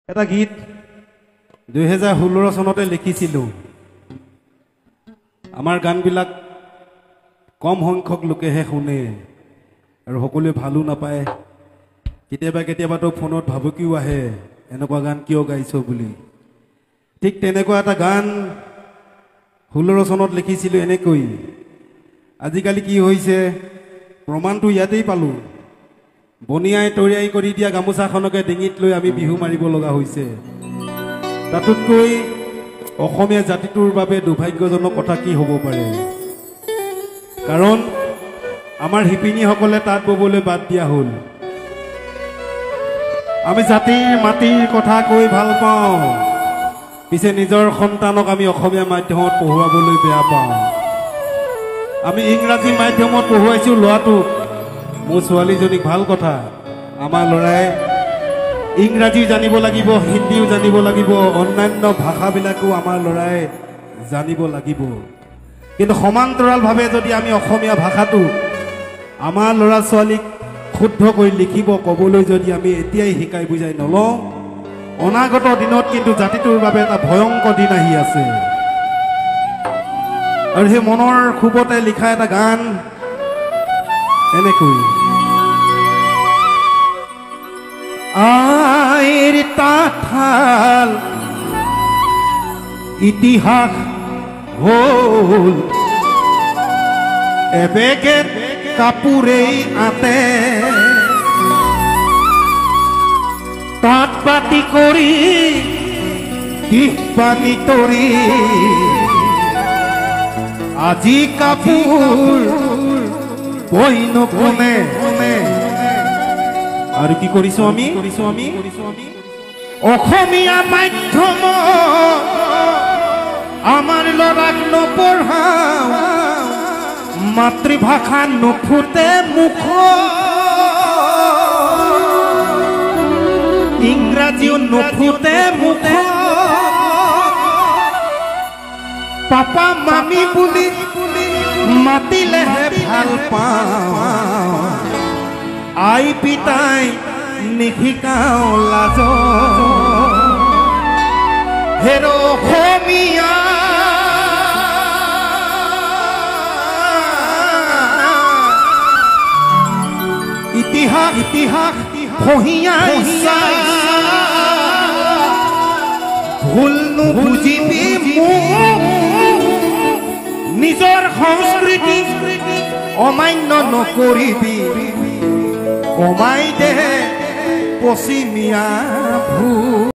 এটা গীত 2016 চনতে লিখিছিলো। আমাৰ গানবিলাক কম সংখ্যক লোকেহে শুনে আৰু সকলোৱে ভালো নাপায়। কেতিয়াবাতো ফোনত ভাবুকিও আহে, এনেকুৱা গান কিয় গাইছ বুলি। ঠিক তেনেকুৱা এটা গান 16 চনত লিখিছিলো এনেকৈ। আজিকালি কি হৈছে, প্ৰমাণটো ইয়াতেই পালো। বনিয়াই তৰিয়াই কৰি দিয়া গামোচাখনকে ডিঙিত লৈ আমি বিহু মাৰিব লগা হৈছে। তাতোতকৈ অসমীয়া জাতিটোৰ বাবে দুৰ্ভাগ্যজনক কথা কি হ'ব পাৰে, কাৰণ আমাৰ শিপিনীসকলে তাঁত ববলৈ বাদ দিয়া হ'ল। আমি জাতিৰ মাটিৰ কথা কৈ ভাল পাওঁ, পিছে নিজৰ সন্তানক আমি অসমীয়া মাধ্যমত পঢ়ুৱাবলৈ বেয়া পাওঁ। আমি ইংৰাজী মাধ্যমত পঢ়ুৱাইছোঁ ল'ৰাটোক। মোৰ ছোৱালীজনীক ভাল কথা, আমাৰ ল'ৰাই ইংৰাজী জানিব লাগিব, হিন্দীও জানিব লাগিব, অন্যান্য ভাষাবিলাকো আমাৰ ল'ৰাই জানিব লাগিব। কিন্তু সমান্তৰালভাৱে যদি আমি অসমীয়া ভাষাটো আমাৰ ল'ৰা ছোৱালীক শুদ্ধকৈ লিখিব ক'বলৈ যদি আমি এতিয়াই শিকাই বুজাই নলওঁ, অনাগত দিনত কিন্তু জাতিটোৰ বাবে এটা ভয়ংকৰ দিন আহি আছে। আৰু সেই মনৰ ক্ষোভতে লিখা এটা গান এনেকৈ। আইৰ তাঁতশাল ইতিহাস হ'ল এবেগে কাপোৰেই আতে, তাঁত বাতি কৰি দিশ পানী তৰি আজি কাপোৰ বৈ নকমে। আৰু কি কৰিছো আমি অসমীয়া মাধ্যম আমাৰ ল'ৰাক নপঢ়াওঁ, মাতৃভাষা নুফুটে মুখ, ইংৰাজীও নুফুটে মুখ। পাপা মামী বুলি মাতিলেহে ভাল পাওঁ, আই পিতাই নিশিকাও লাজ। হেৰ অসমীয়া ইতিহাস ফহিয়াই ভুল নুবুজিবি মোক, নিজৰ সংস্কৃতি অমান্য নকৰিবি, কমাই দে পশ্চিমীয়া ভূ।